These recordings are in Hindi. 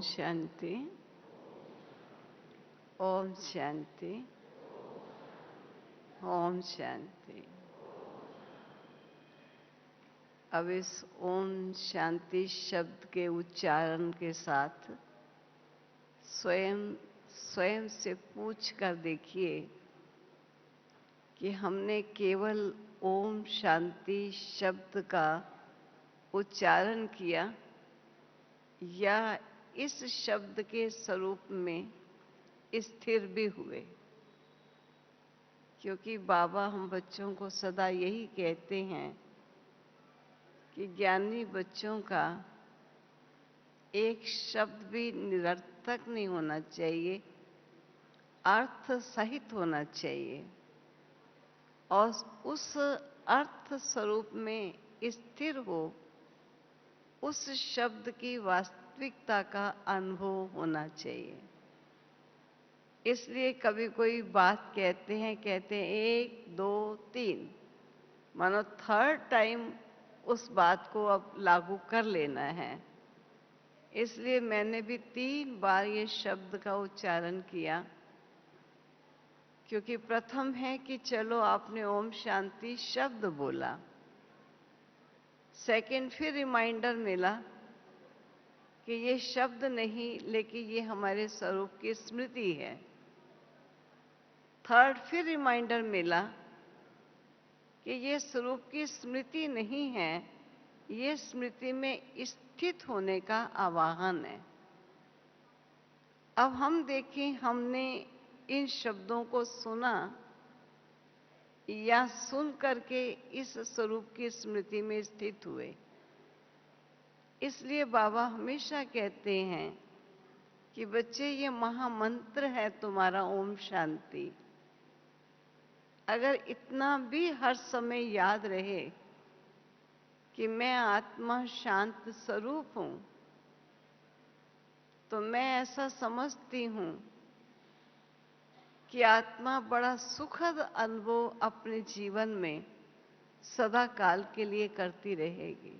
शांति। ओम शांति। ओम शांति। अब इस ओम शांति शब्द के उच्चारण के साथ स्वयं से पूछ कर देखिए कि हमने केवल ओम शांति शब्द का उच्चारण किया या इस शब्द के स्वरूप में स्थिर भी हुए। क्योंकि बाबा हम बच्चों को सदा यही कहते हैं कि ज्ञानी बच्चों का एक शब्द भी निरर्थक नहीं होना चाहिए, अर्थ सहित होना चाहिए और उस अर्थ स्वरूप में स्थिर हो, उस शब्द की वास्तविकता का अनुभव होना चाहिए। इसलिए कभी कोई बात कहते हैं 1 2 3, मानो थर्ड टाइम उस बात को अब लागू कर लेना है। इसलिए मैंने भी 3 बार ये शब्द का उच्चारण किया, क्योंकि प्रथम है कि चलो आपने ओम शांति शब्द बोला, सेकंड फिर रिमाइंडर मिला कि ये शब्द नहीं लेकिन ये हमारे स्वरूप की स्मृति है। थर्ड फिर रिमाइंडर मिला कि ये स्वरूप की स्मृति नहीं है, ये स्मृति में स्थित होने का आवाहन है। अब हम देखें, हमने इन शब्दों को सुना या सुन करके इस स्वरूप की स्मृति में स्थित हुए। इसलिए बाबा हमेशा कहते हैं कि बच्चे ये महामंत्र है तुम्हारा ओम शांति। अगर इतना भी हर समय याद रहे कि मैं आत्मा शांत स्वरूप हूं, तो मैं ऐसा समझती हूं कि आत्मा बड़ा सुखद अनुभव अपने जीवन में सदा काल के लिए करती रहेगी।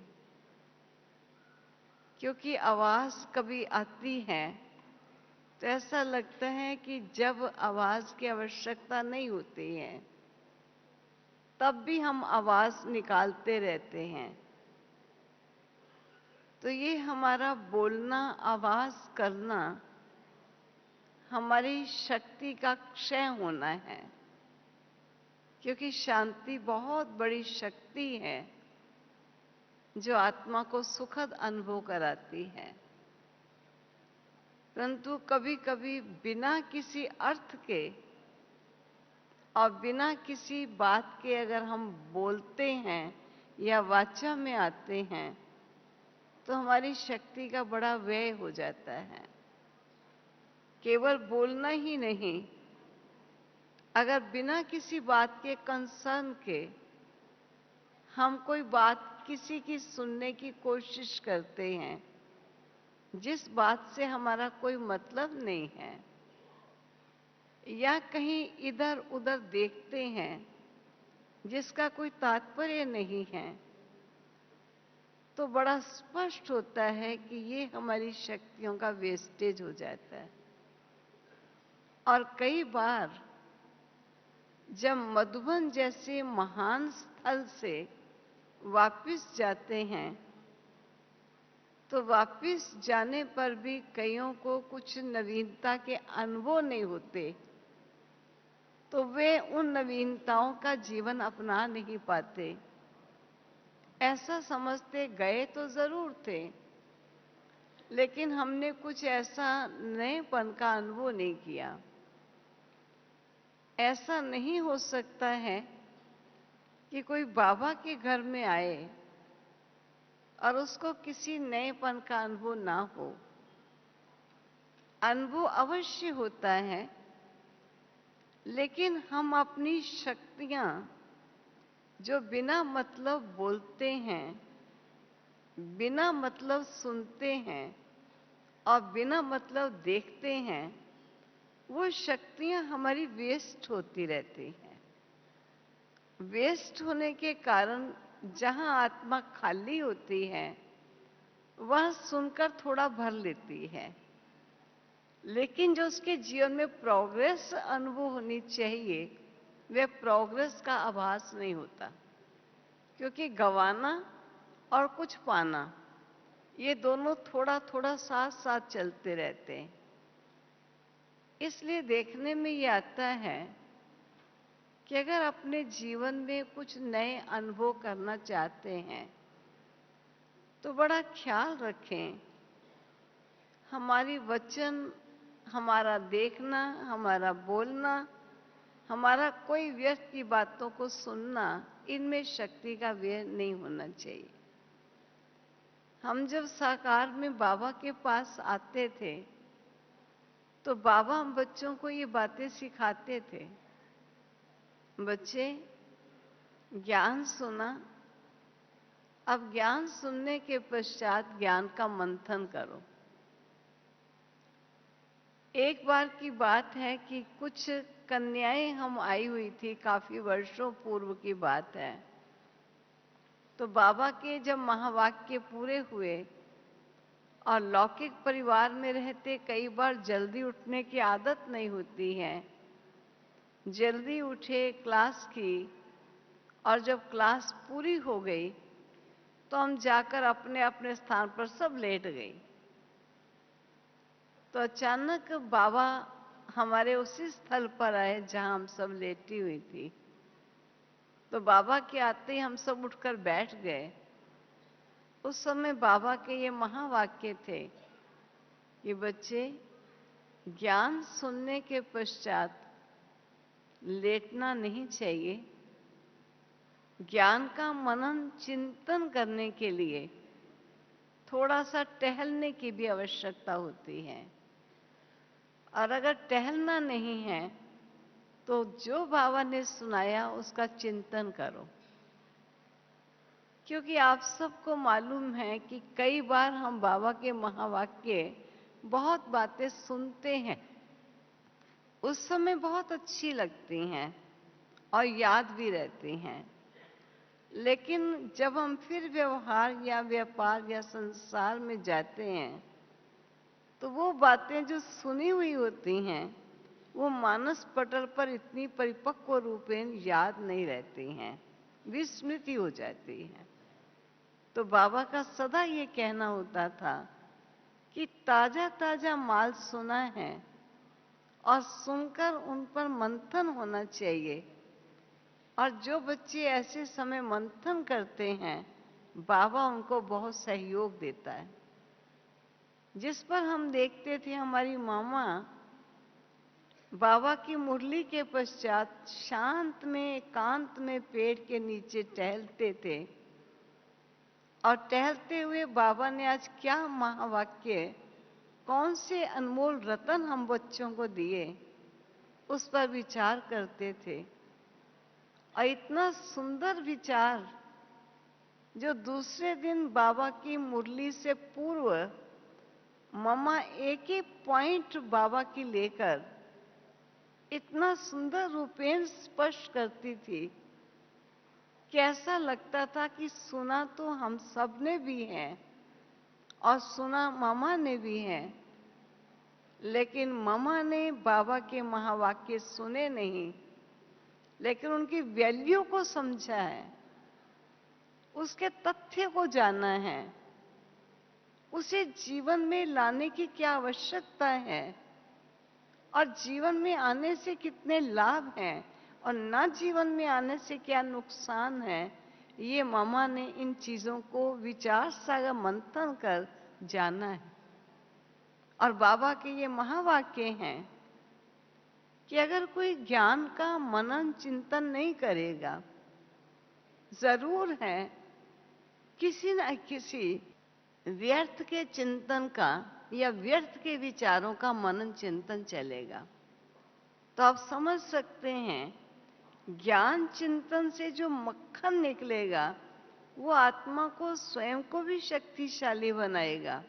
क्योंकि आवाज कभी आती है तो ऐसा लगता है कि जब आवाज की आवश्यकता नहीं होती है तब भी हम आवाज निकालते रहते हैं। तो ये हमारा बोलना, आवाज करना हमारी शक्ति का क्षय होना है। क्योंकि शांति बहुत बड़ी शक्ति है जो आत्मा को सुखद अनुभव कराती है। परंतु कभी कभी बिना किसी अर्थ के और बिना किसी बात के अगर हम बोलते हैं या वाचा में आते हैं तो हमारी शक्ति का बड़ा व्यय हो जाता है। केवल बोलना ही नहीं, अगर बिना किसी बात के कंसर्न के हम कोई बात किसी की सुनने की कोशिश करते हैं जिस बात से हमारा कोई मतलब नहीं है, या कहीं इधर उधर देखते हैं जिसका कोई तात्पर्य नहीं है, तो बड़ा स्पष्ट होता है कि ये हमारी शक्तियों का वेस्टेज हो जाता है। और कई बार जब मधुबन जैसे महान स्थल से वापस जाते हैं तो वापस जाने पर भी कईयों को कुछ नवीनता के अनुभव नहीं होते, तो वे उन नवीनताओं का जीवन अपना नहीं पाते। ऐसा समझते गए तो जरूर थे, लेकिन हमने कुछ ऐसा नएपन का अनुभव नहीं किया। ऐसा नहीं हो सकता है कि कोई बाबा के घर में आए और उसको किसी नएपन का अनुभव ना हो। अनुभव अवश्य होता है, लेकिन हम अपनी शक्तियां जो बिना मतलब बोलते हैं, बिना मतलब सुनते हैं और बिना मतलब देखते हैं, वो शक्तियां हमारी वेस्ट होती रहती हैं। वेस्ट होने के कारण जहां आत्मा खाली होती है वह सुनकर थोड़ा भर लेती है, लेकिन जो उसके जीवन में प्रोग्रेस अनुभव होनी चाहिए, वह प्रोग्रेस का आभास नहीं होता, क्योंकि गंवाना और कुछ पाना, ये दोनों थोड़ा थोड़ा साथ साथ चलते रहते हैं। इसलिए देखने में ये आता है कि अगर अपने जीवन में कुछ नए अनुभव करना चाहते हैं तो बड़ा ख्याल रखें, हमारी वचन, हमारा देखना, हमारा बोलना, हमारा कोई व्यर्थ की बातों को सुनना, इनमें शक्ति का व्यय नहीं होना चाहिए। हम जब साकार में बाबा के पास आते थे तो बाबा हम बच्चों को ये बातें सिखाते थे, बच्चे ज्ञान सुना, अब ज्ञान सुनने के पश्चात ज्ञान का मंथन करो। एक बार की बात है कि कुछ कन्याएं हम आई हुई थी, काफी वर्षों पूर्व की बात है। तो बाबा के जब महावाक्य पूरे हुए और लौकिक परिवार में रहते कई बार जल्दी उठने की आदत नहीं होती है, जल्दी उठे, क्लास की, और जब क्लास पूरी हो गई तो हम जाकर अपने अपने स्थान पर सब लेट गई। तो अचानक बाबा हमारे उसी स्थल पर आए जहां हम सब लेटी हुई थी। तो बाबा के आते ही हम सब उठकर बैठ गए। उस समय बाबा के ये महावाक्य थे कि बच्चे, ज्ञान सुनने के पश्चात लेटना नहीं चाहिए, ज्ञान का मनन चिंतन करने के लिए थोड़ा सा टहलने की भी आवश्यकता होती है। और अगर टहलना नहीं है तो जो बाबा ने सुनाया उसका चिंतन करो, क्योंकि आप सबको मालूम है कि कई बार हम बाबा के महावाक्य बहुत बातें सुनते हैं, उस समय बहुत अच्छी लगती हैं और याद भी रहती हैं, लेकिन जब हम फिर व्यवहार या व्यापार या संसार में जाते हैं तो वो बातें जो सुनी हुई होती हैं वो मानस पटल पर इतनी परिपक्व रूपेण याद नहीं रहती हैं, विस्मृति हो जाती है। तो बाबा का सदा ये कहना होता था कि ताजा ताजा माल सुना है और सुनकर उन पर मंथन होना चाहिए। और जो बच्चे ऐसे समय मंथन करते हैं, बाबा उनको बहुत सहयोग देता है। जिस पर हम देखते थे हमारी मामा बाबा की मुरली के पश्चात शांत में, एकांत में पेड़ के नीचे टहलते थे, और टहलते हुए बाबा ने आज क्या महावाक्य, कौन से अनमोल रतन हम बच्चों को दिए, उस पर विचार करते थे। और इतना सुंदर विचार जो दूसरे दिन बाबा की मुरली से पूर्व मम्मा एक ही पॉइंट बाबा की लेकर इतना सुंदर रूपेण स्पष्ट करती थी कि ऐसा लगता था कि सुना तो हम सब ने भी है और सुना मामा ने भी है, लेकिन मामा ने बाबा के महावाक्य सुने नहीं, लेकिन उनकी वैल्यू को समझा है, उसके तथ्य को जाना है, उसे जीवन में लाने की क्या आवश्यकता है और जीवन में आने से कितने लाभ हैं और ना जीवन में आने से क्या नुकसान है। ये मामा ने इन चीजों को विचार सागर मंथन कर जाना है। और बाबा के ये महावाक्य हैं कि अगर कोई ज्ञान का मनन चिंतन नहीं करेगा, जरूर है किसी न किसी व्यर्थ के चिंतन का या व्यर्थ के विचारों का मनन चिंतन चलेगा। तो आप समझ सकते हैं, ज्ञान चिंतन से जो मक्खन निकलेगा वो आत्मा को स्वयं को भी शक्तिशाली बनाएगा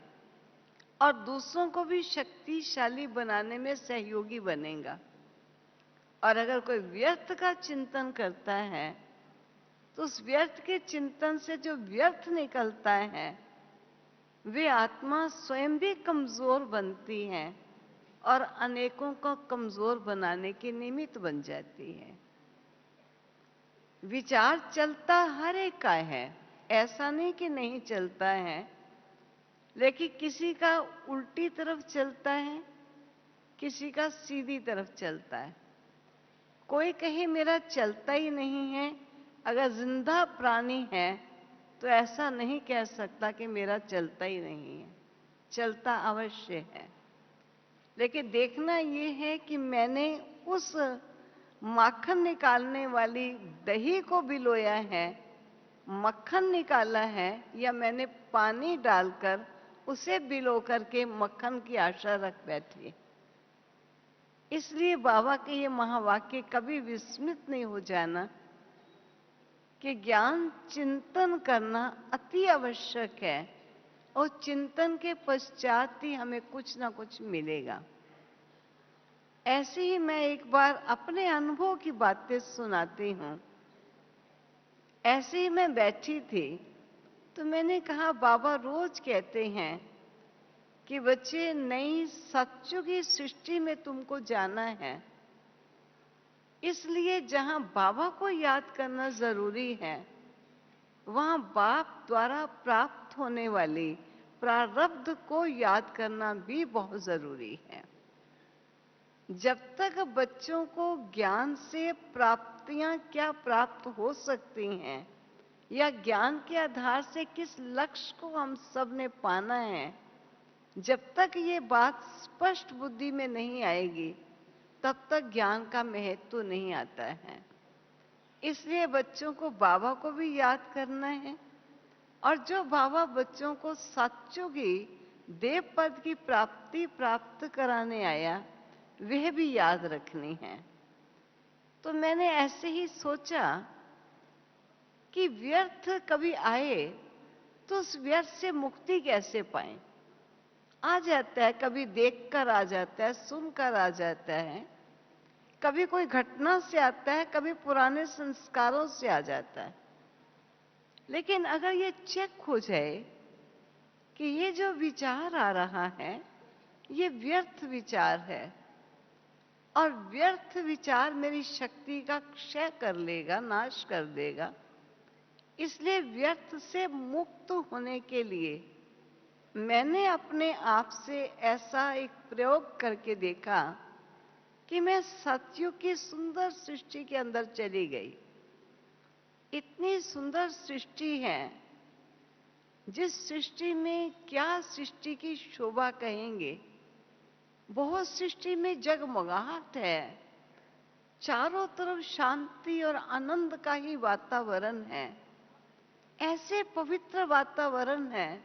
और दूसरों को भी शक्तिशाली बनाने में सहयोगी बनेगा। और अगर कोई व्यर्थ का चिंतन करता है तो उस व्यर्थ के चिंतन से जो व्यर्थ निकलता है वे आत्मा स्वयं भी कमजोर बनती है और अनेकों को कमजोर बनाने के निमित्त बन जाती है। विचार चलता हर एक का है, ऐसा नहीं कि नहीं चलता है, लेकिन किसी का उल्टी तरफ चलता है, किसी का सीधी तरफ चलता है। कोई कहे मेरा चलता ही नहीं है, अगर जिंदा प्राणी है तो ऐसा नहीं कह सकता कि मेरा चलता ही नहीं है, चलता अवश्य है। लेकिन देखना ये है कि मैंने उस माखन निकालने वाली दही को भिगोया है, मक्खन निकाला है, या मैंने पानी डालकर उसे भिगो करके मक्खन की आशा रख बैठी। इसलिए बाबा के ये महावाक्य कभी विस्मित नहीं हो जाना कि ज्ञान चिंतन करना अति आवश्यक है, और चिंतन के पश्चात ही हमें कुछ ना कुछ मिलेगा। ऐसे ही मैं एक बार अपने अनुभव की बातें सुनाती हूं। ऐसे ही मैं बैठी थी तो मैंने कहा, बाबा रोज कहते हैं कि बच्चे नई सत्युग की सृष्टि में तुमको जाना है, इसलिए जहां बाबा को याद करना जरूरी है, वहां बाप द्वारा प्राप्त होने वाली प्रारब्ध को याद करना भी बहुत जरूरी है। जब तक बच्चों को ज्ञान से प्राप्तियां क्या प्राप्त हो सकती हैं, या ज्ञान के आधार से किस लक्ष्य को हम सब ने पाना है, जब तक ये बात स्पष्ट बुद्धि में नहीं आएगी, तब तक ज्ञान का महत्व नहीं आता है। इसलिए बच्चों को बाबा को भी याद करना है, और जो बाबा बच्चों को सत्युगी देव पद की प्राप्ति प्राप्त कराने आया, वह भी याद रखनी है। तो मैंने ऐसे ही सोचा कि व्यर्थ कभी आए तो उस व्यर्थ से मुक्ति कैसे पाएं। आ जाता है, कभी देखकर आ जाता है, सुनकर आ जाता है, कभी कोई घटना से आता है, कभी पुराने संस्कारों से आ जाता है। लेकिन अगर ये चेक हो जाए कि ये जो विचार आ रहा है ये व्यर्थ विचार है, और व्यर्थ विचार मेरी शक्ति का क्षय कर लेगा, नाश कर देगा, इसलिए व्यर्थ से मुक्त होने के लिए मैंने अपने आप से ऐसा एक प्रयोग करके देखा कि मैं सतयुग की सुंदर सृष्टि के अंदर चली गई। इतनी सुंदर सृष्टि है, जिस सृष्टि में क्या सृष्टि की शोभा कहेंगे। बहुत सृष्टि में जगमगाहट है, चारों तरफ शांति और आनंद का ही वातावरण है। ऐसे पवित्र वातावरण है,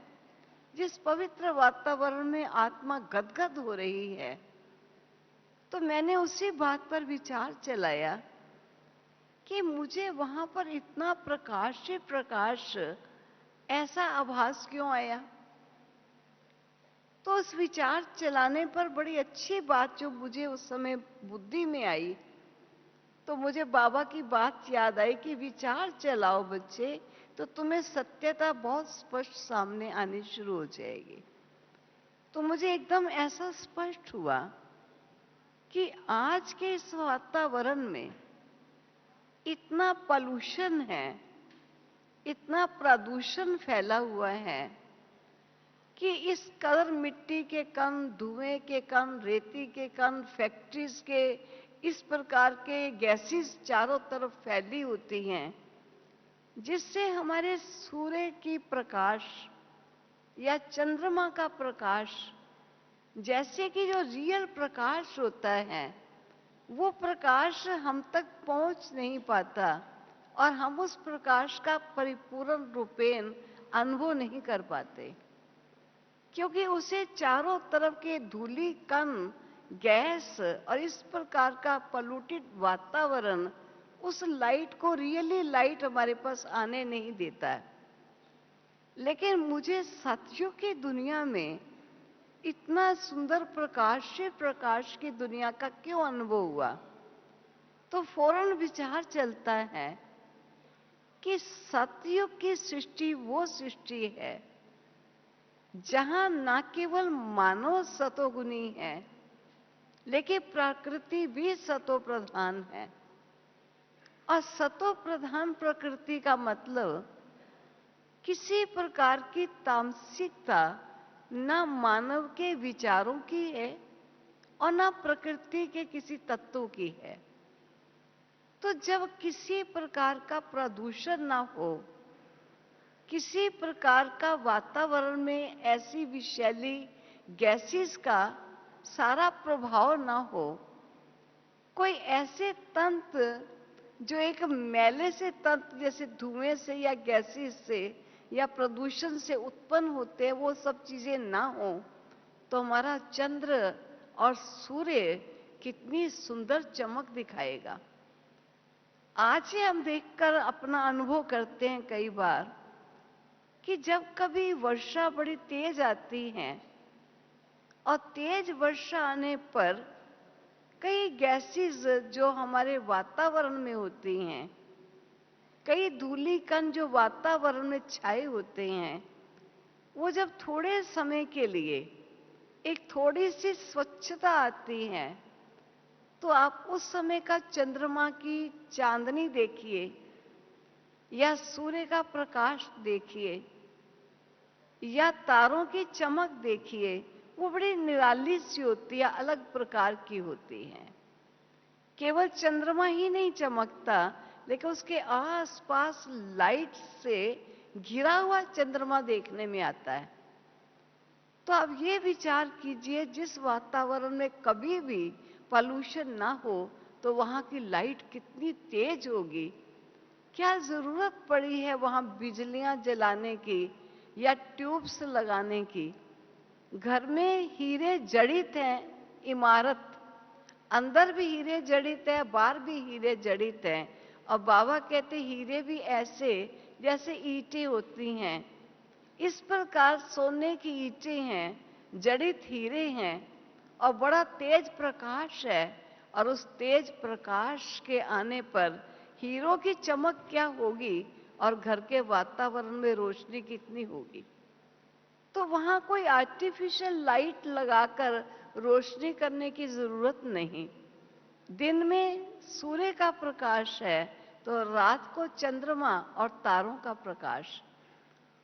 जिस पवित्र वातावरण में आत्मा गदगद हो रही है। तो मैंने उसी बात पर विचार चलाया कि मुझे वहां पर इतना प्रकाश से प्रकाश ऐसा आभास क्यों आया। तो उस विचार चलाने पर बड़ी अच्छी बात जो मुझे उस समय बुद्धि में आई, तो मुझे बाबा की बात याद आई कि विचार चलाओ बच्चे, तो तुम्हें सत्यता बहुत स्पष्ट सामने आनी शुरू हो जाएगी। तो मुझे एकदम ऐसा स्पष्ट हुआ कि आज के इस वातावरण में इतना पॉल्यूशन है, इतना प्रदूषण फैला हुआ है कि इस कदर मिट्टी के कण, धुएं के कण, रेती के कण, फैक्ट्रीज के इस प्रकार के गैसेस चारों तरफ फैली होती हैं, जिससे हमारे सूर्य की प्रकाश या चंद्रमा का प्रकाश जैसे कि जो रियल प्रकाश होता है, वो प्रकाश हम तक पहुंच नहीं पाता, और हम उस प्रकाश का परिपूर्ण रूपेण अनुभव नहीं कर पाते, क्योंकि उसे चारों तरफ के धूली कण, गैस और इस प्रकार का पोल्यूटेड वातावरण उस लाइट को, रियली लाइट हमारे पास आने नहीं देता है। लेकिन मुझे सतयुग की दुनिया में इतना सुंदर प्रकाश से प्रकाश की दुनिया का क्यों अनुभव हुआ। तो फौरन विचार चलता है कि सतयुग की सृष्टि वो सृष्टि है जहां ना केवल मानव सतोगुणी है, लेकिन प्रकृति भी सतो प्रधान है। और सतो प्रधान प्रकृति का मतलब किसी प्रकार की तामसिकता ना मानव के विचारों की है और ना प्रकृति के किसी तत्व की है। तो जब किसी प्रकार का प्रदूषण ना हो, किसी प्रकार का वातावरण में ऐसी विषैली गैसेस का सारा प्रभाव ना हो, कोई ऐसे तंत्र जो एक मैले से तंत्र जैसे धुएं से या गैसेस से या प्रदूषण से उत्पन्न होते हैं, वो सब चीजें ना हो, तो हमारा चंद्र और सूर्य कितनी सुंदर चमक दिखाएगा। आज ही हम देखकर अपना अनुभव करते हैं कई बार कि जब कभी वर्षा बड़ी तेज आती है और तेज वर्षा आने पर कई गैसेस जो हमारे वातावरण में होती हैं, कई धूलिकण जो वातावरण में छाए होते हैं, वो जब थोड़े समय के लिए एक थोड़ी सी स्वच्छता आती है, तो आप उस समय का चंद्रमा की चांदनी देखिए या सूर्य का प्रकाश देखिए या तारों की चमक देखिए, वो बड़ी निराली सी होती है, अलग प्रकार की होती है। केवल चंद्रमा ही नहीं चमकता, लेकिन उसके आसपास लाइट से घिरा हुआ चंद्रमा देखने में आता है। तो आप ये विचार कीजिए, जिस वातावरण में कभी भी पॉल्यूशन ना हो तो वहां की लाइट कितनी तेज होगी। क्या जरूरत पड़ी है वहां बिजलियां जलाने की या ट्यूब्स लगाने की? घर में हीरे जड़ित हैं, इमारत अंदर भी हीरे जड़ित है, बाहर भी हीरे जड़ित हैं। और बाबा कहते हीरे भी ऐसे जैसे ईंटें होती हैं, इस प्रकार सोने की ईंटें हैं, जड़ित हीरे हैं और बड़ा तेज प्रकाश है। और उस तेज प्रकाश के आने पर हीरों की चमक क्या होगी और घर के वातावरण में रोशनी कितनी होगी। तो वहां कोई आर्टिफिशियल लाइट लगाकर रोशनी करने की जरूरत नहीं। दिन में सूर्य का प्रकाश है तो रात को चंद्रमा और तारों का प्रकाश।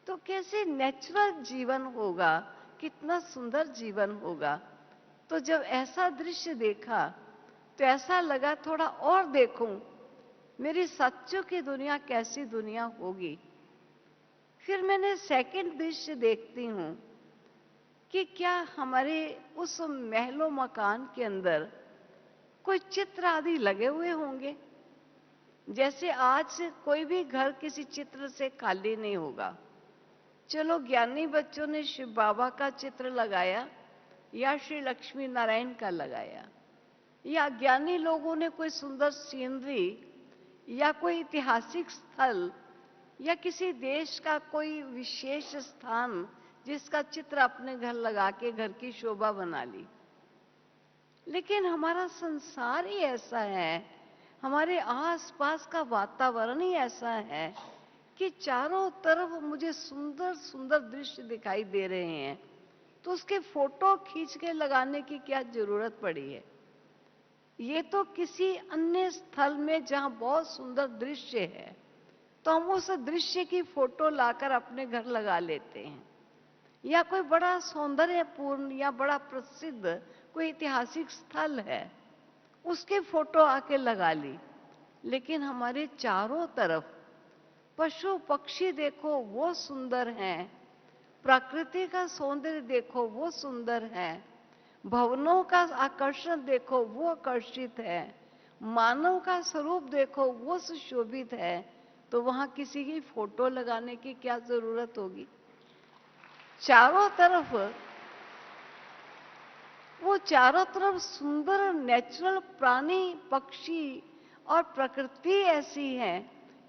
तो कैसे नेचुरल जीवन होगा, कितना सुंदर जीवन होगा। तो जब ऐसा दृश्य देखा तो ऐसा लगा थोड़ा और देखूं, मेरी सच्चों की दुनिया कैसी दुनिया होगी। फिर मैंने सेकंड दृश्य देखती हूं कि क्या हमारे उस महलों मकान के अंदर कोई चित्र आदि लगे हुए होंगे। जैसे आज कोई भी घर किसी चित्र से खाली नहीं होगा। चलो ज्ञानी बच्चों ने शिव बाबा का चित्र लगाया या श्री लक्ष्मी नारायण का लगाया, या ज्ञानी लोगों ने कोई सुंदर सीनरी या कोई ऐतिहासिक स्थल या किसी देश का कोई विशेष स्थान जिसका चित्र अपने घर लगा के घर की शोभा बना ली। लेकिन हमारा संसार ही ऐसा है, हमारे आसपास का वातावरण ही ऐसा है कि चारों तरफ मुझे सुंदर सुंदर दृश्य दिखाई दे रहे हैं। तो उसके फोटो खींच के लगाने की क्या जरूरत पड़ी है। ये तो किसी अन्य स्थल में जहां बहुत सुंदर दृश्य है तो हम उस दृश्य की फोटो लाकर अपने घर लगा लेते हैं, या कोई बड़ा सौंदर्यपूर्ण या बड़ा प्रसिद्ध कोई ऐतिहासिक स्थल है उसके फोटो आके लगा ली। लेकिन हमारे चारों तरफ पशु पक्षी देखो वो सुंदर हैं, प्रकृति का सौंदर्य देखो वो सुंदर है, भवनों का आकर्षण देखो वो आकर्षित है, मानव का स्वरूप देखो वो सुशोभित है। तो वहां किसी की फोटो लगाने की क्या जरूरत होगी। चारों तरफ सुंदर नेचुरल प्राणी पक्षी और प्रकृति ऐसी है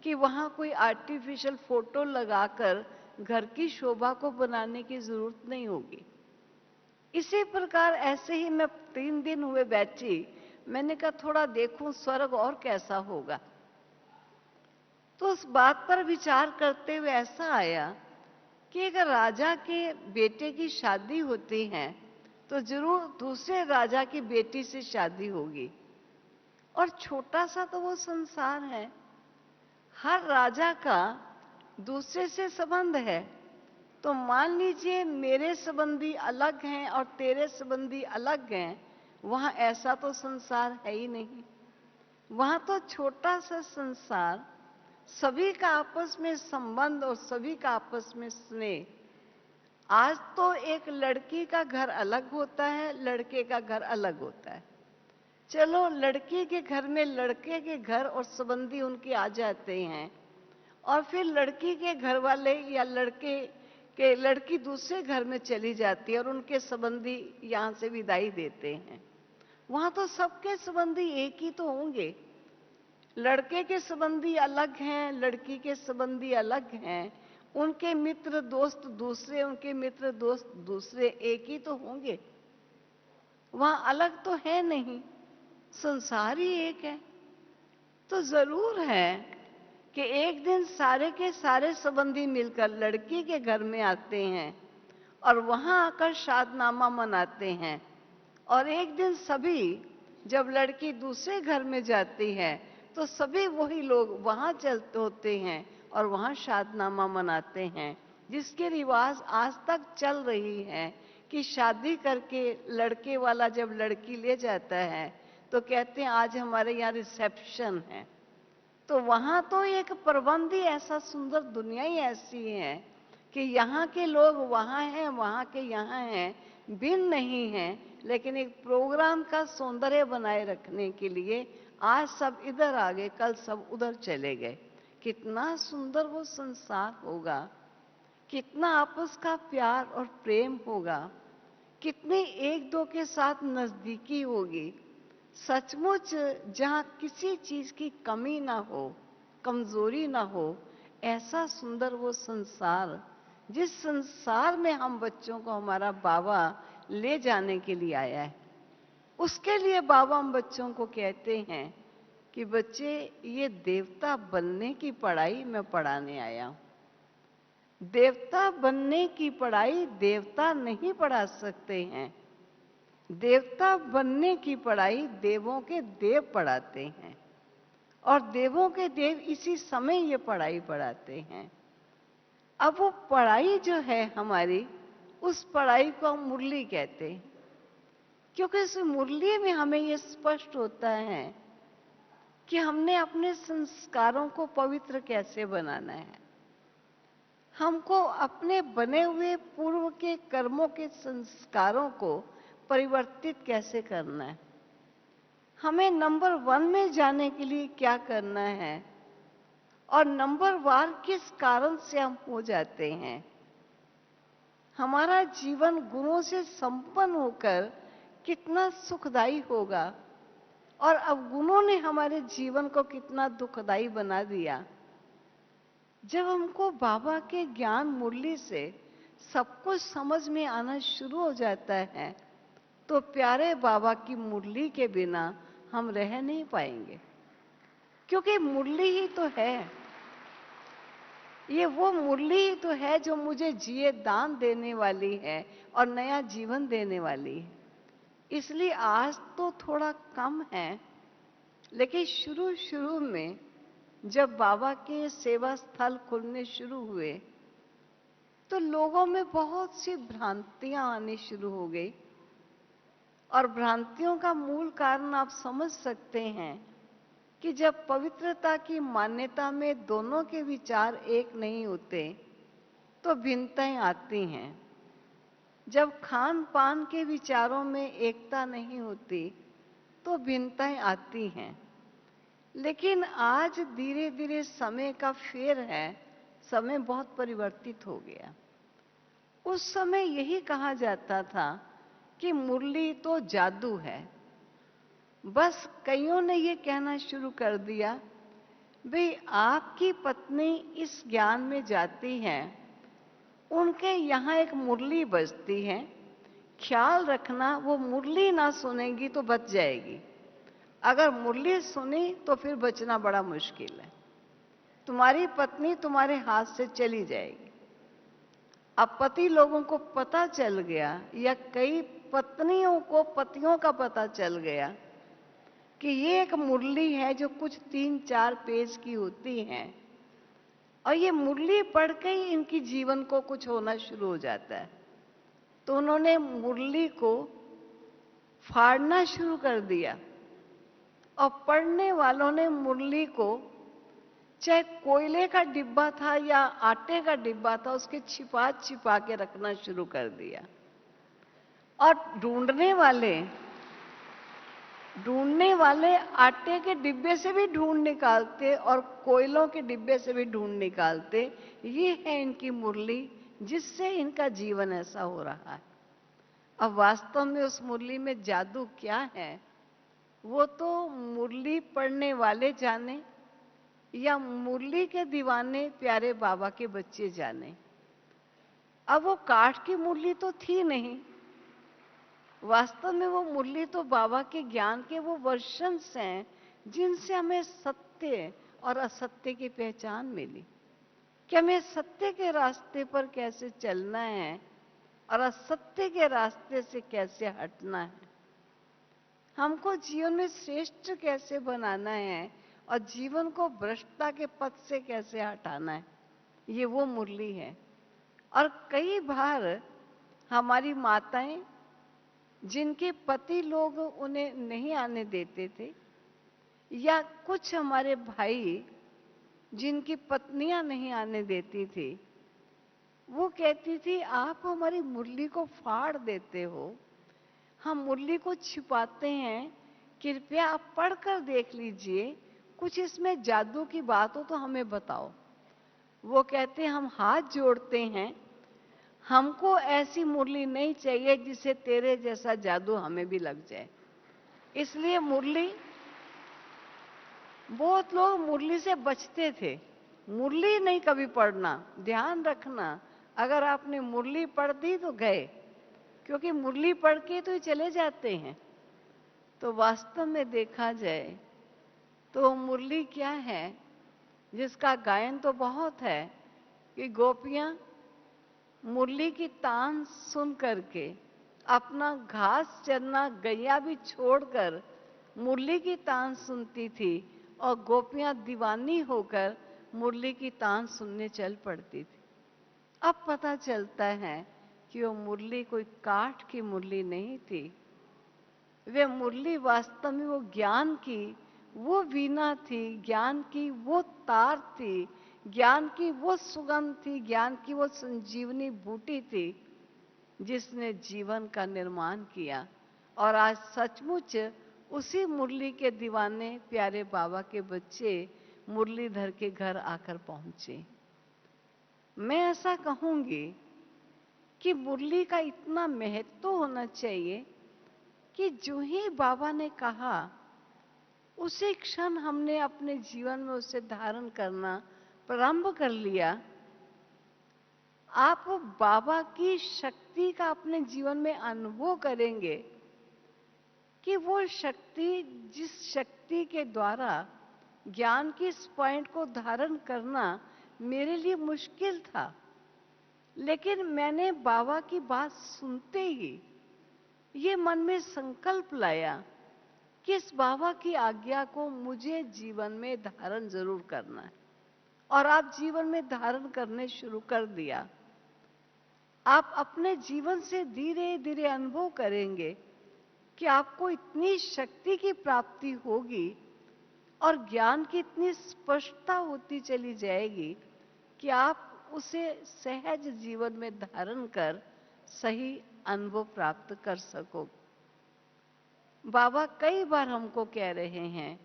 कि वहां कोई आर्टिफिशियल फोटो लगाकर घर की शोभा को बनाने की जरूरत नहीं होगी। इसी प्रकार ऐसे ही मैं 3 दिन हुए बैठी, मैंने कहा थोड़ा देखूं स्वर्ग और कैसा होगा। तो उस बात पर विचार करते हुए ऐसा आया कि अगर राजा के बेटे की शादी होती है तो जरूर दूसरे राजा की बेटी से शादी होगी। और छोटा सा तो वो संसार है, हर राजा का दूसरे से संबंध है। तो मान लीजिए मेरे संबंधी अलग हैं और तेरे संबंधी अलग हैं, वहां ऐसा तो संसार है ही नहीं। वहां तो छोटा सा संसार, सभी का आपस में संबंध और सभी का आपस में स्नेह। आज तो एक लड़की का घर अलग होता है, लड़के का घर अलग होता है। चलो लड़की के घर में लड़के के घर और संबंधी उनके आ जाते हैं, और फिर लड़की के घर वाले या लड़की दूसरे घर में चली जाती है और उनके संबंधी यहाँ से विदाई देते हैं। वहां तो सबके संबंधी एक ही तो होंगे। लड़के के संबंधी अलग हैं, लड़की के संबंधी अलग हैं, उनके मित्र दोस्त दूसरे, उनके मित्र दोस्त दूसरे, एक ही तो होंगे। वहां अलग तो है नहीं, संसार ही एक है। तो जरूर है कि एक दिन सारे के सारे संबंधी मिलकर लड़की के घर में आते हैं और वहां आकर शादनामा मनाते हैं। और एक दिन सभी, जब लड़की दूसरे घर में जाती है, तो सभी वही लोग वहां चलते होते हैं और वहां शादनामा मनाते हैं, जिसके रिवाज आज तक चल रही है कि शादी करके लड़के वाला जब लड़की ले जाता है तो कहते हैं आज हमारे यहाँ रिसेप्शन है। तो वहां तो एक प्रबंध ही ऐसा सुंदर, दुनिया ही ऐसी है कि यहाँ के लोग वहां हैं, वहां के यहाँ हैं, भिन्न नहीं हैं, लेकिन एक प्रोग्राम का सौंदर्य बनाए रखने के लिए आज सब इधर आ गए, कल सब उधर चले गए। कितना सुंदर वो संसार होगा, कितना आपस का प्यार और प्रेम होगा, कितने एक दो के साथ नजदीकी होगी। सचमुच जहां किसी चीज की कमी ना हो, कमजोरी ना हो, ऐसा सुंदर वो संसार, जिस संसार में हम बच्चों को हमारा बाबा ले जाने के लिए आया है। उसके लिए बाबा हम बच्चों को कहते हैं कि बच्चे, ये देवता बनने की पढ़ाई मैं पढ़ाने आया हूं। देवता बनने की पढ़ाई देवता नहीं पढ़ा सकते हैं, देवता बनने की पढ़ाई देवों के देव पढ़ाते हैं, और देवों के देव इसी समय ये पढ़ाई पढ़ाते हैं। अब वो पढ़ाई जो है हमारी, उस पढ़ाई को हम मुरली कहते हैं, क्योंकि इस मुरली में हमें ये स्पष्ट होता है कि हमने अपने संस्कारों को पवित्र कैसे बनाना है, हमको अपने बने हुए पूर्व के कर्मों के संस्कारों को परिवर्तित कैसे करना है, हमें नंबर 1 में जाने के लिए क्या करना है, और नंबर वार किस कारण से हम हो जाते हैं। हमारा जीवन गुणों से संपन्न होकर कितना सुखदायी होगा, और अब गुणों ने हमारे जीवन को कितना दुखदायी बना दिया। जब हमको बाबा के ज्ञान मुरली से सब कुछ समझ में आना शुरू हो जाता है, तो प्यारे बाबा की मुरली के बिना हम रह नहीं पाएंगे, क्योंकि मुरली ही तो है, ये वो मुरली ही तो है जो मुझे जिए दान देने वाली है और नया जीवन देने वाली है। इसलिए आज तो थोड़ा कम है, लेकिन शुरू शुरू में जब बाबा के सेवा स्थल खुलने शुरू हुए, तो लोगों में बहुत सी भ्रांतियां आनी शुरू हो गई। और भ्रांतियों का मूल कारण आप समझ सकते हैं कि जब पवित्रता की मान्यता में दोनों के विचार एक नहीं होते, तो भिन्नताएं आती हैं। जब खान पान के विचारों में एकता नहीं होती, तो भिन्नताएं आती हैं। लेकिन आज धीरे धीरे समय का फेर है, समय बहुत परिवर्तित हो गया। उस समय यही कहा जाता था कि मुरली तो जादू है। बस कईयों ने ये कहना शुरू कर दिया, भाई आपकी पत्नी इस ज्ञान में जाती है, उनके यहाँ एक मुरली बजती है, ख्याल रखना वो मुरली ना सुनेगी तो बच जाएगी, अगर मुरली सुनी तो फिर बचना बड़ा मुश्किल है, तुम्हारी पत्नी तुम्हारे हाथ से चली जाएगी। अब पति लोगों को पता चल गया, या कई पत्नियों को पतियों का पता चल गया कि ये एक मुरली है जो कुछ 3-4 पेज की होती है, और ये मुरली पढ़ के ही इनकी जीवन को कुछ होना शुरू हो जाता है। तो उन्होंने मुरली को फाड़ना शुरू कर दिया, और पढ़ने वालों ने मुरली को, चाहे कोयले का डिब्बा था या आटे का डिब्बा था, उसके छिपा छिपा के रखना शुरू कर दिया। और ढूंढने वाले आटे के डिब्बे से भी ढूंढ निकालते और कोयलों के डिब्बे से भी ढूंढ निकालते। ये है इनकी मुरली, जिससे इनका जीवन ऐसा हो रहा है। अब वास्तव में उस मुरली में जादू क्या है, वो तो मुरली पढ़ने वाले जाने या मुरली के दीवाने प्यारे बाबा के बच्चे जाने। अब वो काठ की मुरली तो थी नहीं, वास्तव में वो मुरली तो बाबा के ज्ञान के वो वर्शंस हैं, जिनसे हमें सत्य और असत्य की पहचान मिली कि हमें सत्य के रास्ते पर कैसे चलना है और असत्य के रास्ते से कैसे हटना है, हमको जीवन में श्रेष्ठ कैसे बनाना है और जीवन को भ्रष्टता के पथ से कैसे हटाना है। ये वो मुरली है। और कई बार हमारी माताएं, जिनके पति लोग उन्हें नहीं आने देते थे, या कुछ हमारे भाई जिनकी पत्नियां नहीं आने देती थी, वो कहती थी आप हमारी मुरली को फाड़ देते हो, हम मुरली को छिपाते हैं, कृपया आप पढ़कर देख लीजिए, कुछ इसमें जादू की बात हो तो हमें बताओ। वो कहते हम हाथ जोड़ते हैं, हमको ऐसी मुरली नहीं चाहिए जिससे तेरे जैसा जादू हमें भी लग जाए। इसलिए मुरली, बहुत लोग मुरली से बचते थे। मुरली नहीं कभी पढ़ना, ध्यान रखना, अगर आपने मुरली पढ़ दी तो गए, क्योंकि मुरली पढ़ के तो चले जाते हैं। तो वास्तव में देखा जाए तो मुरली क्या है, जिसका गायन तो बहुत है कि गोपियां मुरली की तान सुन करके अपना घास चरना गैया भी छोड़कर मुरली की तान सुनती थी, और गोपियां दीवानी होकर मुरली की तान सुनने चल पड़ती थी। अब पता चलता है कि वो मुरली कोई काठ की मुरली नहीं थी, वे मुरली वास्तव में वो ज्ञान की वो वीणा थी, ज्ञान की वो तार थी, ज्ञान की वो सुगंध थी, ज्ञान की वो संजीवनी बूटी थी, जिसने जीवन का निर्माण किया। और आज सचमुच उसी मुरली के दीवाने प्यारे बाबा के बच्चे मुरलीधर के घर आकर पहुंचे। मैं ऐसा कहूंगी कि मुरली का इतना महत्व होना चाहिए कि जो ही बाबा ने कहा उसी क्षण हमने अपने जीवन में उसे धारण करना प्रारंभ कर लिया। आप बाबा की शक्ति का अपने जीवन में अनुभव करेंगे कि वो शक्ति, जिस शक्ति के द्वारा ज्ञान की इस पॉइंट को धारण करना मेरे लिए मुश्किल था, लेकिन मैंने बाबा की बात सुनते ही ये मन में संकल्प लाया कि इस बाबा की आज्ञा को मुझे जीवन में धारण जरूर करना है। और आप जीवन में धारण करने शुरू कर दिया। आप अपने जीवन से धीरे धीरे अनुभव करेंगे कि आपको इतनी शक्ति की प्राप्ति होगी और ज्ञान की इतनी स्पष्टता होती चली जाएगी कि आप उसे सहज जीवन में धारण कर सही अनुभव प्राप्त कर सको। बाबा कई बार हमको कह रहे हैं,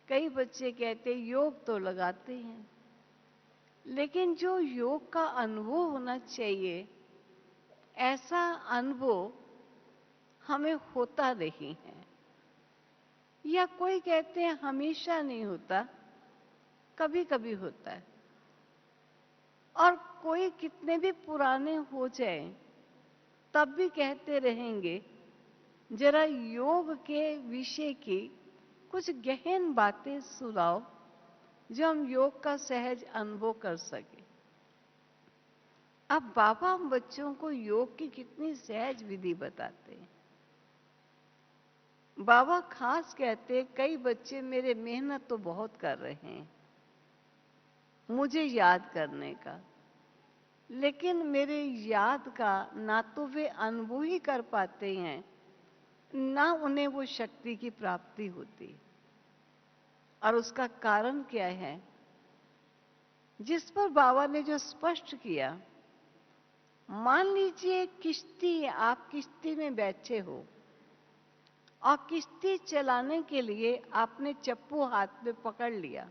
कई बच्चे कहते योग तो लगाते हैं, लेकिन जो योग का अनुभव होना चाहिए, ऐसा अनुभव हमें होता नहीं है। या कोई कहते हैं हमेशा नहीं होता, कभी कभी होता है। और कोई कितने भी पुराने हो जाए तब भी कहते रहेंगे जरा योग के विषय की कुछ गहन बातें सुनाओ जो हम योग का सहज अनुभव कर सके। अब बाबा हम बच्चों को योग की कितनी सहज विधि बताते हैं। बाबा खास कहते हैं, कई बच्चे मेरे मेहनत तो बहुत कर रहे हैं मुझे याद करने का, लेकिन मेरे याद का ना तो वे अनुभव ही कर पाते हैं, ना उन्हें वो शक्ति की प्राप्ति होती। और उसका कारण क्या है? जिस पर बाबा ने जो स्पष्ट किया, मान लीजिए किश्ती, आप किश्ती में बैठे हो और किश्ती चलाने के लिए आपने चप्पू हाथ में पकड़ लिया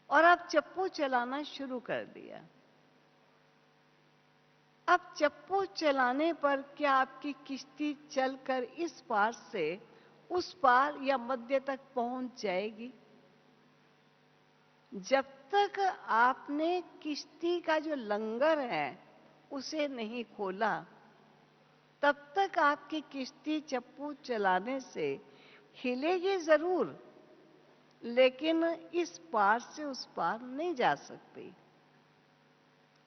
और आप चप्पू चलाना शुरू कर दिया। अब चप्पू चलाने पर क्या आपकी किश्ती चलकर इस पार से उस पार या मध्य तक पहुंच जाएगी? जब तक आपने किश्ती का जो लंगर है उसे नहीं खोला, तब तक आपकी किश्ती चप्पू चलाने से हिलेगी जरूर, लेकिन इस पार से उस पार नहीं जा सकती।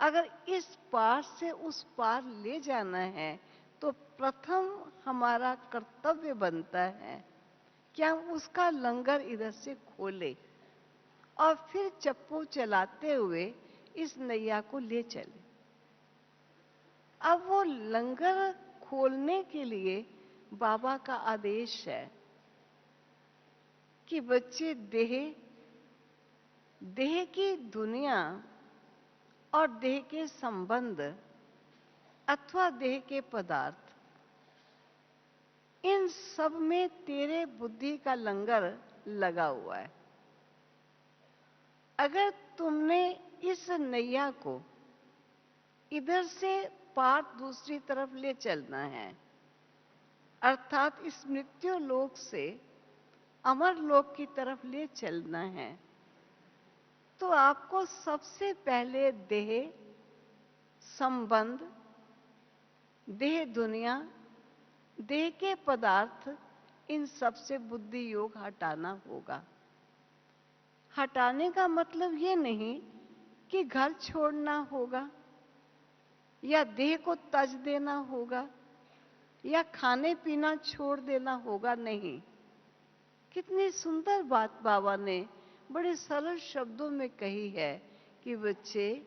अगर इस पार से उस पार ले जाना है तो प्रथम हमारा कर्तव्य बनता है कि हम उसका लंगर इधर से खोले और फिर चप्पू चलाते हुए इस नैया को ले चले। अब वो लंगर खोलने के लिए बाबा का आदेश है कि बच्चे देह की दुनिया और देह के संबंध अथवा देह के पदार्थ, इन सब में तेरे बुद्धि का लंगर लगा हुआ है। अगर तुमने इस नैया को इधर से पार दूसरी तरफ ले चलना है, अर्थात इस मृत्यु लोक से अमर लोक की तरफ ले चलना है, तो आपको सबसे पहले देह संबंध, देह दुनिया, देह के पदार्थ, इन सब से बुद्धि योग हटाना होगा। हटाने का मतलब ये नहीं कि घर छोड़ना होगा या देह को तज देना होगा या खाने पीना छोड़ देना होगा, नहीं। कितनी सुंदर बात बाबा ने बड़े सरल शब्दों में कही है कि बच्चे,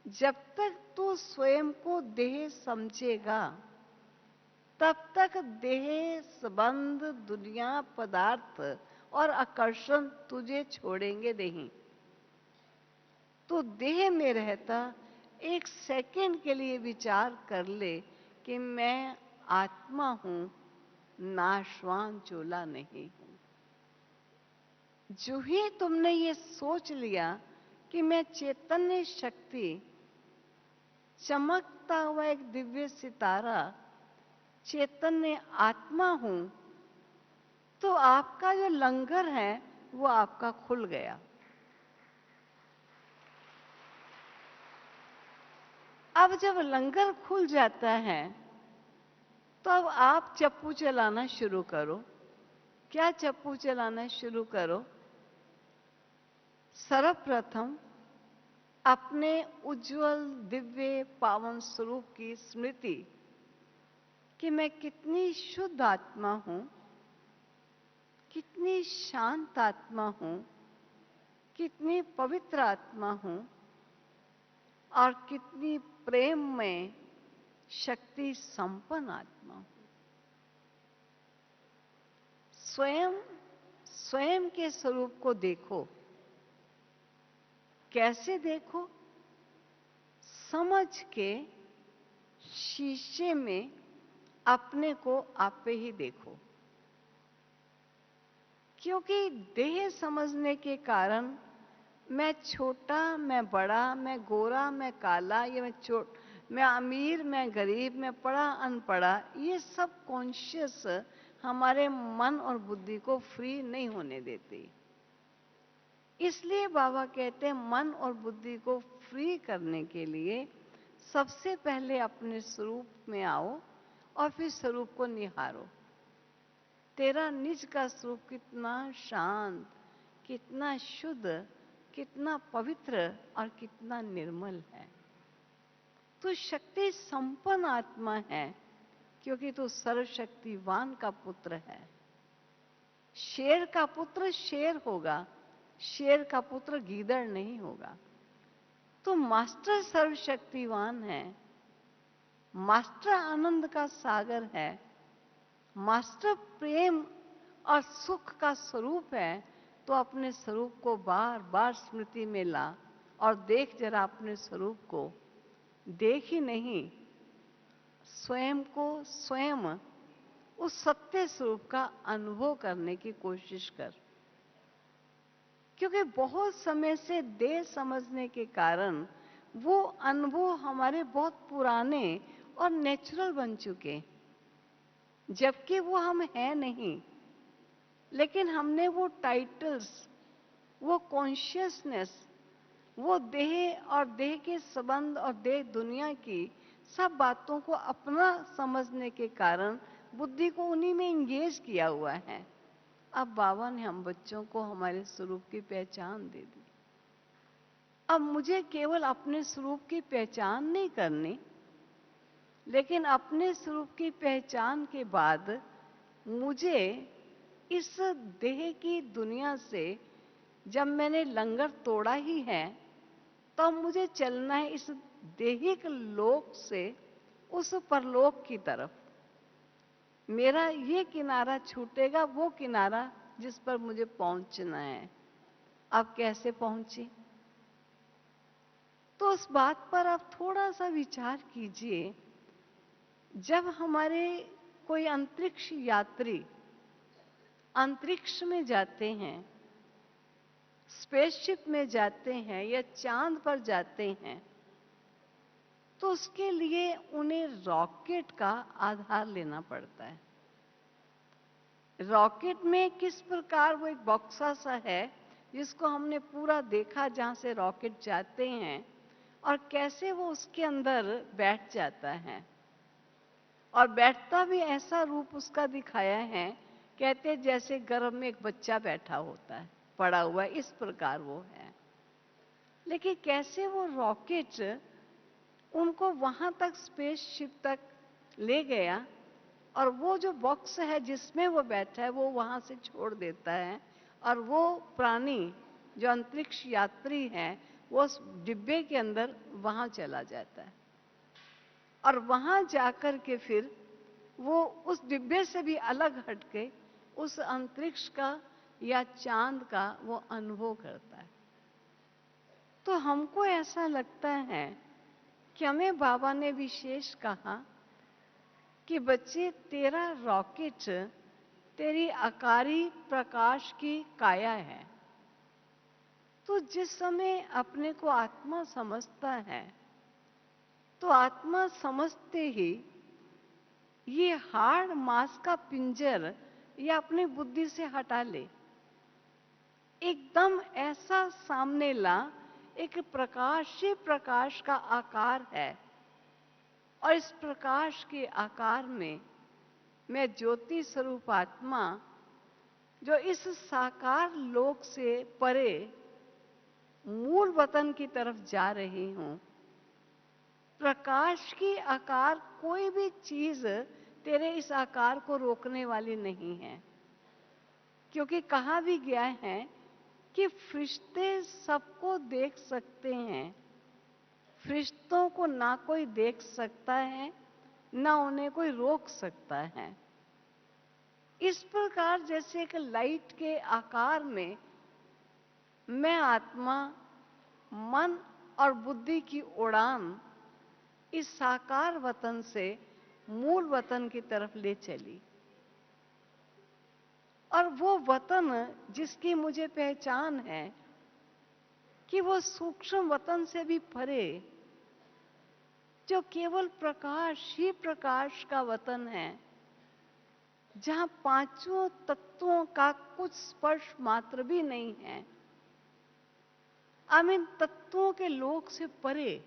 जब तक तू स्वयं को देह समझेगा तब तक देह संबंध, दुनिया, पदार्थ और आकर्षण तुझे छोड़ेंगे नहीं। तो देह में रहता एक सेकंड के लिए विचार कर ले कि मैं आत्मा हूं, नाशवान चोला नहीं हूं। जो ही तुमने ये सोच लिया कि मैं चैतन्य शक्ति, चमकता हुआ एक दिव्य सितारा, चैतन्य आत्मा हूं, तो आपका जो लंगर है वो आपका खुल गया। अब जब लंगर खुल जाता है तो अब आप चप्पू चलाना शुरू करो। क्या चप्पू चलाना शुरू करो? सर्वप्रथम अपने उज्जवल दिव्य पावन स्वरूप की स्मृति कि मैं कितनी शुद्ध आत्मा हूं, कितनी शांत आत्मा हूं, कितनी पवित्र आत्मा हूं और कितनी प्रेम में शक्ति संपन्न आत्मा हूं। स्वयं के स्वरूप को देखो। कैसे देखो? समझ के शीशे में अपने को आपे ही देखो। क्योंकि देह समझने के कारण मैं छोटा, मैं बड़ा, मैं गोरा, मैं काला, या मैं अमीर, मैं गरीब, मैं पढ़ा, अनपढ़ा, ये सब कॉन्शियस हमारे मन और बुद्धि को फ्री नहीं होने देती। इसलिए बाबा कहते हैं मन और बुद्धि को फ्री करने के लिए सबसे पहले अपने स्वरूप में आओ और फिर स्वरूप को निहारो। तेरा निज का स्वरूप कितना शांत, कितना शुद्ध, कितना पवित्र और कितना निर्मल है। तू शक्ति संपन्न आत्मा है, क्योंकि तू सर्वशक्तिवान का पुत्र है। शेर का पुत्र शेर होगा, शेर का पुत्र गीदड़ नहीं होगा। तो मास्टर सर्वशक्तिवान है, मास्टर आनंद का सागर है, मास्टर प्रेम और सुख का स्वरूप है। तो अपने स्वरूप को बार बार स्मृति में ला और देख जरा अपने स्वरूप को। देख ही नहीं, स्वयं को स्वयं उस सत्य स्वरूप का अनुभव करने की कोशिश कर। क्योंकि बहुत समय से देह समझने के कारण वो अनुभव हमारे बहुत पुराने और नेचुरल बन चुके, जबकि वो हम हैं नहीं। लेकिन हमने वो टाइटल्स, वो कॉन्शियसनेस, वो देह और देह के संबंध और देह दुनिया की सब बातों को अपना समझने के कारण बुद्धि को उन्हीं में इंगेज किया हुआ है। अब बाबा ने हम बच्चों को हमारे स्वरूप की पहचान दे दी। अब मुझे केवल अपने स्वरूप की पहचान नहीं करनी, लेकिन अपने स्वरूप की पहचान के बाद मुझे इस देह की दुनिया से, जब मैंने लंगर तोड़ा ही है, तो मुझे चलना है इस देहिक लोक से उस परलोक की तरफ। मेरा ये किनारा छूटेगा, वो किनारा जिस पर मुझे पहुंचना है। अब कैसे पहुंचे? तो उस बात पर आप थोड़ा सा विचार कीजिए। जब हमारे कोई अंतरिक्ष यात्री अंतरिक्ष में जाते हैं, स्पेसशिप में जाते हैं या चांद पर जाते हैं, तो उसके लिए उन्हें रॉकेट का आधार लेना पड़ता है। रॉकेट में किस प्रकार, वो एक बॉक्सा सा है जिसको हमने पूरा देखा, जहां से रॉकेट जाते हैं और कैसे वो उसके अंदर बैठ जाता है। और बैठता भी ऐसा रूप उसका दिखाया है, कहते जैसे गर्भ में एक बच्चा बैठा होता है, पड़ा हुआ, इस प्रकार वो है। लेकिन कैसे वो रॉकेट उनको वहां तक, स्पेसशिप तक ले गया, और वो जो बॉक्स है जिसमें वो बैठा है वो वहां से छोड़ देता है, और वो प्राणी जो अंतरिक्ष यात्री है वो उस डिब्बे के अंदर वहां चला जाता है। और वहां जाकर के फिर वो उस डिब्बे से भी अलग हटके उस अंतरिक्ष का या चांद का वो अनुभव करता है। तो हमको ऐसा लगता है कि हमें बाबा ने विशेष कहा कि बच्चे, तेरा रॉकेट तेरी आकारी प्रकाश की काया है। तो जिस समय अपने को आत्मा समझता है, तो आत्मा समझते ही ये हार्ड मांस का पिंजर ये अपनी बुद्धि से हटा ले, एकदम ऐसा सामने ला, एक प्रकाश ही प्रकाश का आकार है। और इस प्रकाश के आकार में मैं ज्योति स्वरूप आत्मा, जो इस साकार लोक से परे मूल वतन की तरफ जा रही हूं। प्रकाश की आकार, कोई भी चीज तेरे इस आकार को रोकने वाली नहीं है। क्योंकि कहा भी गया है कि फरिश्ते सबको देख सकते हैं, फरिश्तों को ना कोई देख सकता है, ना उन्हें कोई रोक सकता है। इस प्रकार जैसे एक लाइट के आकार में मैं आत्मा, मन और बुद्धि की उड़ान इस साकार वतन से मूल वतन की तरफ ले चली। और वो वतन जिसकी मुझे पहचान है कि वो सूक्ष्म वतन से भी परे, जो केवल प्रकाश ही प्रकाश का वतन है, जहां पांचों तत्वों का कुछ स्पर्श मात्र भी नहीं है। अब इन तत्वों के लोक से परे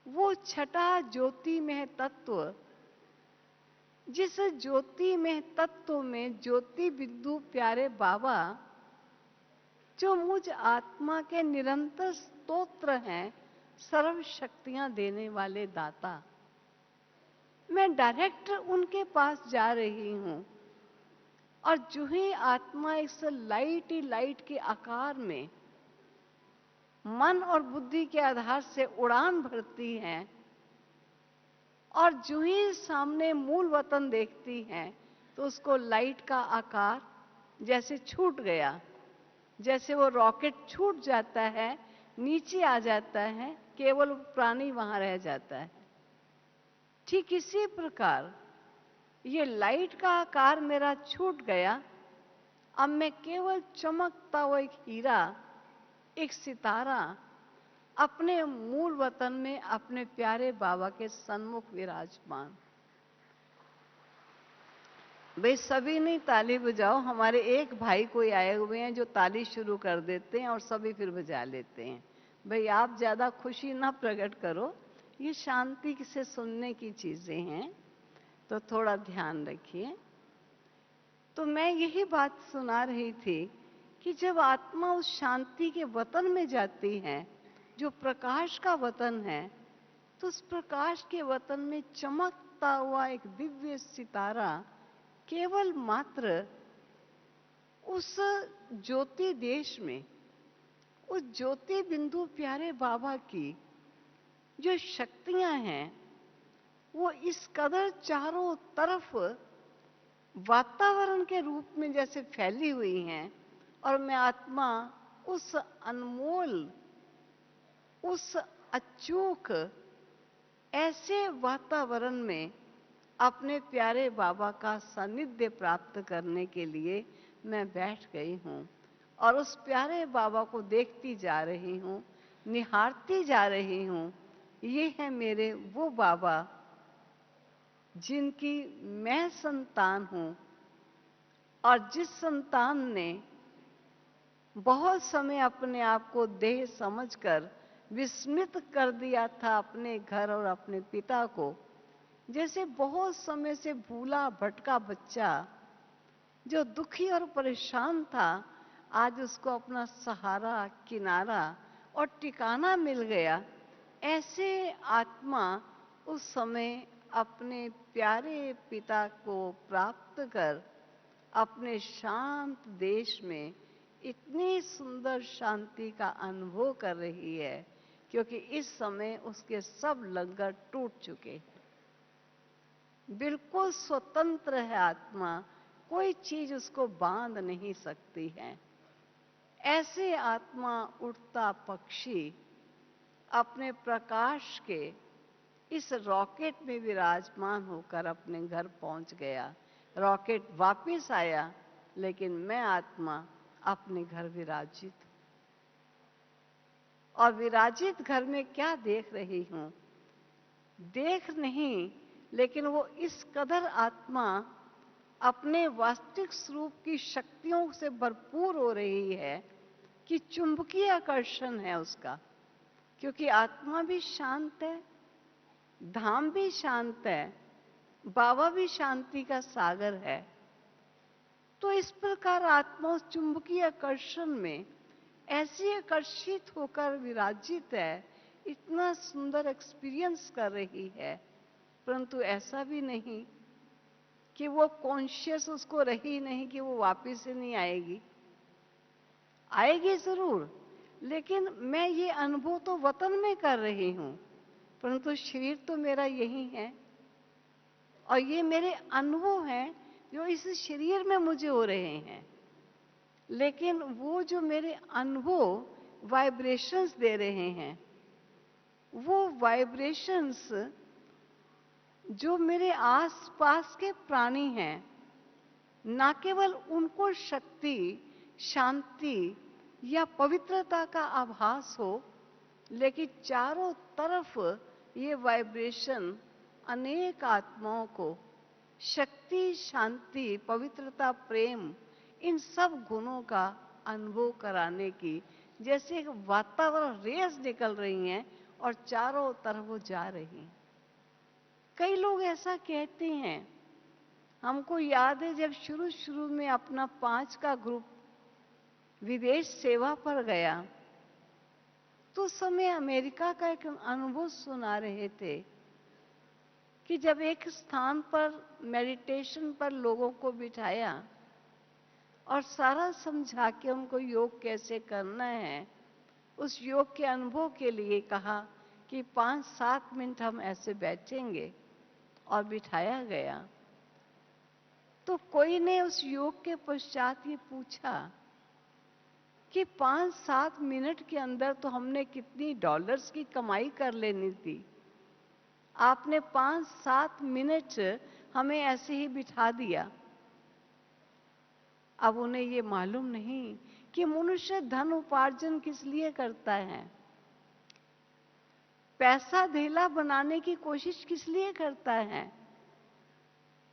वो छठा ज्योति में तत्व, जिस ज्योति में तत्व में ज्योति बिंदु प्यारे बाबा, जो मुझ आत्मा के निरंतर स्तोत्र हैं, सर्व शक्तियां देने वाले दाता। मैं डायरेक्ट उनके पास जा रही हूं और जो ही आत्मा इस लाइट ही लाइट के आकार में मन और बुद्धि के आधार से उड़ान भरती है और जो ही सामने मूल वतन देखती है तो उसको लाइट का आकार जैसे छूट गया, जैसे वो रॉकेट छूट जाता है, नीचे आ जाता है, केवल प्राणी वहां रह जाता है। ठीक इसी प्रकार ये लाइट का आकार मेरा छूट गया। अब मैं केवल चमकता हुआ एक हीरा, एक सितारा अपने मूल वतन में अपने प्यारे बाबा के सन्मुख विराजमान। भाई सभी नहीं ताली बजाओ, हमारे एक भाई कोई आए हुए हैं जो ताली शुरू कर देते हैं और सभी फिर बजा लेते हैं। भाई आप ज्यादा खुशी ना प्रकट करो, ये शांति से सुनने की चीजें हैं, तो थोड़ा ध्यान रखिए। तो मैं यही बात सुना रही थी कि जब आत्मा उस शांति के वतन में जाती है जो प्रकाश का वतन है, तो उस प्रकाश के वतन में चमकता हुआ एक दिव्य सितारा केवल मात्र उस ज्योति देश में, उस ज्योति बिंदु प्यारे बाबा की जो शक्तियां हैं वो इस कदर चारों तरफ वातावरण के रूप में जैसे फैली हुई हैं और मैं आत्मा उस अनमोल, उस अचूक ऐसे वातावरण में अपने प्यारे बाबा का सानिध्य प्राप्त करने के लिए मैं बैठ गई हूँ और उस प्यारे बाबा को देखती जा रही हूँ, निहारती जा रही हूँ। ये है मेरे वो बाबा जिनकी मैं संतान हूँ और जिस संतान ने बहुत समय अपने आप को देह समझकर विस्मित कर दिया था अपने घर और अपने पिता को। जैसे बहुत समय से भूला भटका बच्चा जो दुखी और परेशान था, आज उसको अपना सहारा, किनारा और ठिकाना मिल गया। ऐसे आत्मा उस समय अपने प्यारे पिता को प्राप्त कर अपने शांत देश में इतनी सुंदर शांति का अनुभव कर रही है, क्योंकि इस समय उसके सब लंगर टूट चुके हैं। बिल्कुल स्वतंत्र है आत्मा, कोई चीज उसको बांध नहीं सकती है। ऐसे आत्मा उड़ता पक्षी अपने प्रकाश के इस रॉकेट में विराजमान होकर अपने घर पहुंच गया। रॉकेट वापस आया, लेकिन मैं आत्मा अपने घर विराजित। और विराजित घर में क्या देख रही हूं? देख नहीं, लेकिन वो इस कदर आत्मा अपने वास्तविक स्वरूप की शक्तियों से भरपूर हो रही है कि चुंबकीय आकर्षण है उसका, क्योंकि आत्मा भी शांत है, धाम भी शांत है, बाबा भी शांति का सागर है। तो इस प्रकार आत्मा उस चुंबकीय आकर्षण में ऐसी आकर्षित होकर विराजित है, इतना सुंदर एक्सपीरियंस कर रही है। परंतु ऐसा भी नहीं कि वो कॉन्शियस उसको रही नहीं कि वो वापस से नहीं आएगी, आएगी जरूर, लेकिन मैं ये अनुभव तो वतन में कर रही हूं, परंतु शरीर तो मेरा यही है और ये मेरे अनुभव हैं जो इस शरीर में मुझे हो रहे हैं। लेकिन वो जो मेरे अनुभव वाइब्रेशंस दे रहे हैं, वो वाइब्रेशंस जो मेरे आसपास के प्राणी हैं, ना केवल उनको शक्ति, शांति या पवित्रता का आभास हो, लेकिन चारों तरफ ये वाइब्रेशन अनेक आत्माओं को शक्ति, शांति, पवित्रता, प्रेम, इन सब गुणों का अनुभव कराने की जैसे एक वातावरण रेस निकल रही हैं और चारों तरफ वो जा रही हैं। कई लोग ऐसा कहते हैं, हमको याद है जब शुरू शुरू में अपना 5 का ग्रुप विदेश सेवा पर गया, तो उस समय अमेरिका का एक अनुभव सुना रहे थे कि जब एक स्थान पर मेडिटेशन पर लोगों को बिठाया और सारा समझा के उनको योग कैसे करना है, उस योग के अनुभव के लिए कहा कि 5-7 मिनट हम ऐसे बैठेंगे और बिठाया गया। तो कोई ने उस योग के पश्चात ये पूछा कि 5-7 मिनट के अंदर तो हमने कितनी डॉलर्स की कमाई कर लेनी थी, आपने 5-7 मिनट हमें ऐसे ही बिठा दिया। अब उन्हें ये मालूम नहीं कि मनुष्य धन उपार्जन किस लिए करता है, पैसा धेला बनाने की कोशिश किस लिए करता है,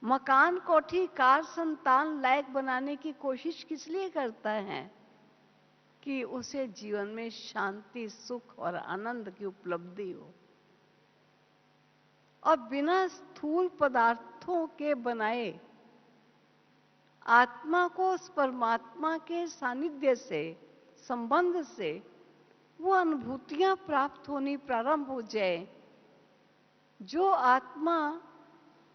मकान कोठी कार संतान लायक बनाने की कोशिश किस लिए करता है, कि उसे जीवन में शांति सुख और आनंद की उपलब्धि हो। और बिना स्थूल पदार्थों के बनाए आत्मा को उस परमात्मा के सानिध्य से, संबंध से वो अनुभूतियां प्राप्त होनी प्रारंभ हो जाए जो आत्मा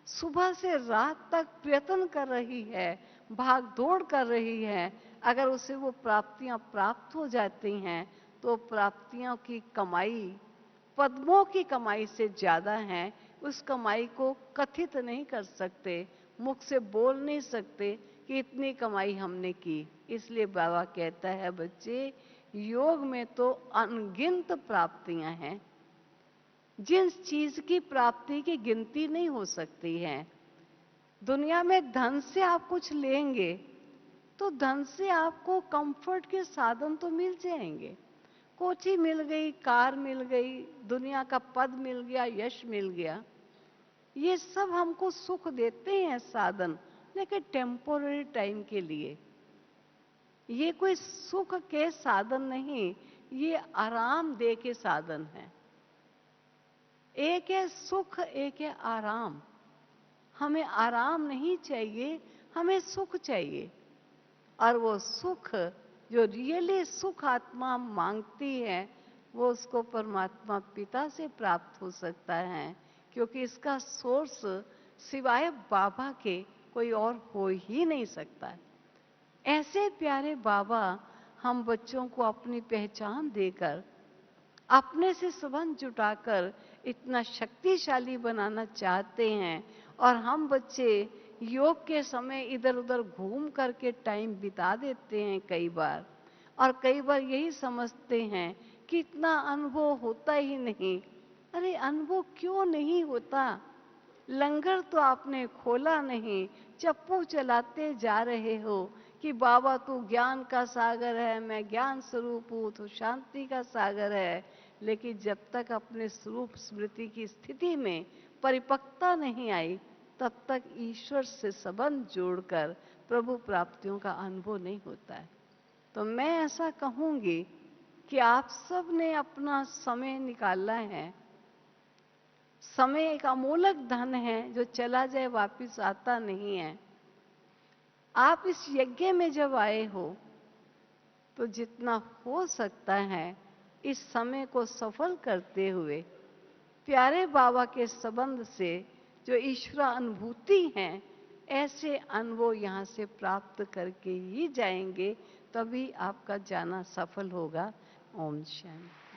सुबह से रात तक प्रयत्न कर रही है, भाग दौड़ कर रही है। अगर उसे वो प्राप्तियां प्राप्त हो जाती हैं तो प्राप्तियों की कमाई पद्मों की कमाई से ज्यादा है। उस कमाई को कथित नहीं कर सकते, मुख से बोल नहीं सकते कि इतनी कमाई हमने की। इसलिए बाबा कहता है, बच्चे योग में तो अनगिनत प्राप्तियां हैं, जिस चीज की प्राप्ति की गिनती नहीं हो सकती है। दुनिया में धन से आप कुछ लेंगे तो धन से आपको कंफर्ट के साधन तो मिल जाएंगे, कोठी मिल गई, कार मिल गई, दुनिया का पद मिल गया, यश मिल गया, ये सब हमको सुख देते हैं साधन, लेकिन टेम्पोररी टाइम के लिए। ये कोई सुख के साधन नहीं, ये आराम दे के साधन है। एक है सुख, एक है आराम। हमें आराम नहीं चाहिए, हमें सुख चाहिए। और वो सुख जो रियली सुख आत्मा मांगती है वो उसको परमात्मा पिता से प्राप्त हो सकता है, क्योंकि इसका सोर्स सिवाय बाबा के कोई और हो ही नहीं सकता। ऐसे प्यारे बाबा हम बच्चों को अपनी पहचान देकर, अपने से संबंध जुटाकर इतना शक्तिशाली बनाना चाहते हैं। और हम बच्चे योग के समय इधर उधर घूम करके टाइम बिता देते हैं कई बार, और कई बार यही समझते हैं कि इतना अनुभव होता ही नहीं। अरे अनुभव क्यों नहीं होता? लंगर तो आपने खोला नहीं, चप्पू चलाते जा रहे हो कि बाबा तू ज्ञान का सागर है, मैं ज्ञान स्वरूप हूँ, तू शांति का सागर है। लेकिन जब तक अपने स्वरूप स्मृति की स्थिति में परिपक्वता नहीं आई, तब तक ईश्वर से संबंध जोड़कर प्रभु प्राप्तियों का अनुभव नहीं होता है। तो मैं ऐसा कहूंगी कि आप सब ने अपना समय निकाला है। समय एक अमूलक धन है जो चला जाए वापस आता नहीं है। आप इस यज्ञ में जब आए हो तो जितना हो सकता है इस समय को सफल करते हुए प्यारे बाबा के संबंध से जो ईश्वर अनुभूति है, ऐसे अनुभव यहाँ से प्राप्त करके ही जाएंगे, तभी आपका जाना सफल होगा। ओम शांति।